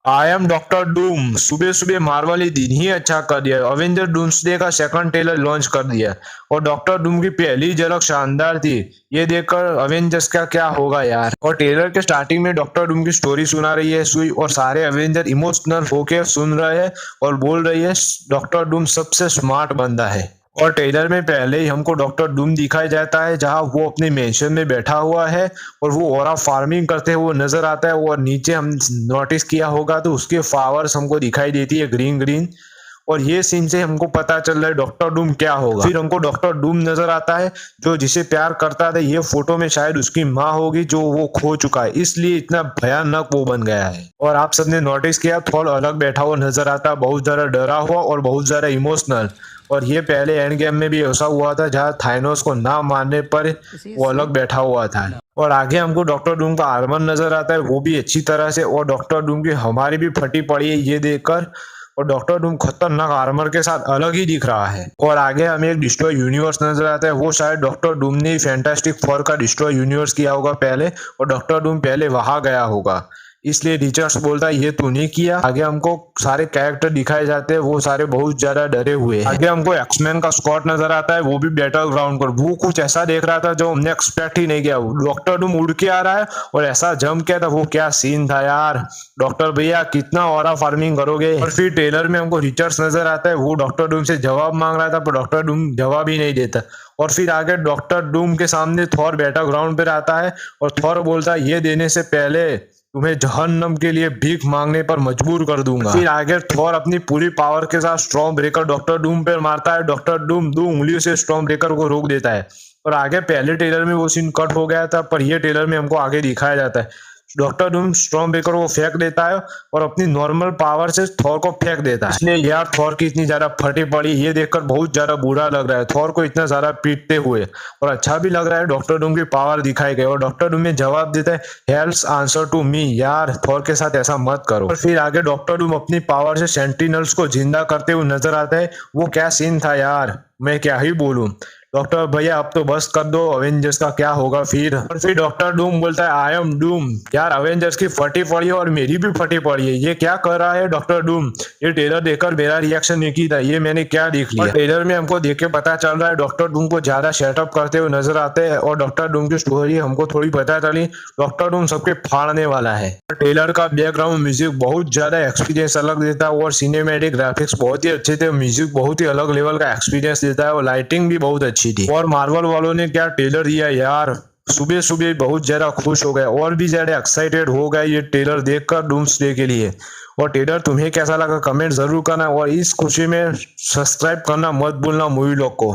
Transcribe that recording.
I am doctor Doom. सुबह सुबह Marvel ने दिन ही अच्छा कर दिया। अवेंजर डूम्सडे का सेकंड ट्रेलर लॉन्च कर दिया और डॉक्टर डूम की पहली झलक शानदार थी। ये देखकर अवेंजर्स का क्या होगा यार। और ट्रेलर के स्टार्टिंग में डॉक्टर डूम की स्टोरी सुना रही है सुई और सारे अवेंजर इमोशनल होके सुन रहे हैं और बोल रही है डॉक्टर डूम सबसे स्मार्ट बंदा है। और ट्रेलर में पहले ही हमको डॉक्टर डूम दिखाया जाता है जहां वो अपने मेंशन में बैठा हुआ है और वो ओरा फार्मिंग करते हुए नजर आता है। और नीचे हम नोटिस किया होगा तो उसके फ्लावर्स हमको दिखाई देती है ग्रीन ग्रीन। और ये सीन से हमको पता चल रहा है डॉक्टर डूम क्या होगा। फिर हमको डॉक्टर डूम नजर आता है जो जिसे प्यार करता था। ये फोटो में शायद उसकी माँ होगी जो वो खो चुका है, इसलिए इतना भयानक वो बन गया है। और आप सबने नोटिस किया थोर अलग बैठा हुआ नजर आता है, बहुत ज्यादा डरा हुआ और बहुत ज्यादा इमोशनल। और ये पहले एंड गेम में भी ऐसा हुआ था जहाँ थाइनोस को ना मारने पर वो अलग बैठा हुआ था। और आगे हमको डॉक्टर डूम का आर्मर नजर आता है, वो भी अच्छी तरह से। और डॉक्टर डूम की हमारी भी फटी पड़ी है ये देखकर। और डॉक्टर डूम खतरनाक आर्मर के साथ अलग ही दिख रहा है। और आगे हमें एक डिस्ट्रॉय यूनिवर्स नजर आता है, वो शायद डॉक्टर डूम ने फैंटास्टिक फोर का डिस्ट्रॉय यूनिवर्स किया होगा पहले और डॉक्टर डूम पहले वहां गया होगा, इसलिए रिचर्ड्स बोलता है ये तूने किया। आगे हमको सारे कैरेक्टर दिखाए जाते हैं, वो सारे बहुत ज्यादा डरे हुए हैं। आगे हमको एक्समैन का स्क्वाड नजर आता है, वो भी बैटल ग्राउंड पर। वो कुछ ऐसा देख रहा था जो हमने एक्सपेक्ट ही नहीं किया। डॉक्टर डूम उड़ के आ रहा है और ऐसा जंप किया था, वो क्या सीन था यार। डॉक्टर भैया कितना ऑरा फार्मिंग करोगे। और फिर ट्रेलर में हमको रिचर्ड्स नजर आता है, वो डॉक्टर डूम से जवाब मांग रहा था पर डॉक्टर डूम जवाब ही नहीं देता। और फिर आगे डॉक्टर डूम के सामने थॉर बैटल ग्राउंड पर आता है और थॉर बोलता है ये देने से पहले तुम्हें जहन्नम के लिए भीख मांगने पर मजबूर कर दूंगा। फिर आगे थॉर अपनी पूरी पावर के साथ स्टॉर्म ब्रेकर डॉक्टर डूम पर मारता है। डॉक्टर डूम 2 उंगलियों से स्टॉर्म ब्रेकर को रोक देता है। और आगे पहले ट्रेलर में वो सीन कट हो गया था पर ये ट्रेलर में हमको आगे दिखाया जाता है डॉक्टर डूम स्टॉर्म ब्रेकर को फेंक देता है और अपनी नॉर्मल पावर से थॉर को फेंक देता है। इसलिए यार थॉर की इतनी ज्यादा फटी पड़ी ये देखकर बहुत ज्यादा बुरा लग रहा है थॉर को इतना ज्यादा पीटते हुए। और अच्छा भी लग रहा है डॉक्टर डूम की पावर दिखाई गई और डॉक्टर डूम में जवाब देता है हेल्प्स आंसर टू मी। यार थॉर के साथ ऐसा मत करो। और फिर आगे डॉक्टर डूम अपनी पावर से सेंटिनल्स को जिंदा करते हुए नजर आता है, वो क्या सीन था यार, मैं क्या ही बोलूं। डॉक्टर भैया अब तो बस कर दो, अवेंजर्स का क्या होगा फिर। और फिर डॉक्टर डूम बोलता है आई एम डूम। यार अवेंजर्स की फटी पड़ी है और मेरी भी फटी पड़ी है, ये क्या कर रहा है डॉक्टर डूम। ये ट्रेलर देखकर मेरा रिएक्शन एक ही था, ये मैंने क्या देख लिया। ट्रेलर में हमको देख के पता चल रहा है डॉक्टर डूम को ज्यादा सेटअप करते हुए नजर आते हैं और डॉक्टर डूम की स्टोरी हमको थोड़ी पता चली। डॉक्टर डूम सबके फाड़ने वाला है। ट्रेलर का बैकग्राउंड म्यूजिक बहुत ज्यादा एक्सपीरियंस अलग देता है और सिनेमैटिक ग्राफिक्स बहुत ही अच्छे थे। म्यूजिक बहुत ही अलग लेवल का एक्सपीरियंस देता है और लाइटिंग भी बहुत अच्छी थी। और मार्वल वालों ने क्या ट्रेलर दिया यार, सुबह सुबह बहुत ज्यादा खुश हो गए और भी ज्यादा एक्साइटेड हो गए ये ट्रेलर देखकर डूम्सडे के लिए। और ट्रेलर तुम्हें कैसा लगा कमेंट जरूर करना और इस खुशी में सब्सक्राइब करना मत भूलना मूवी लोग को।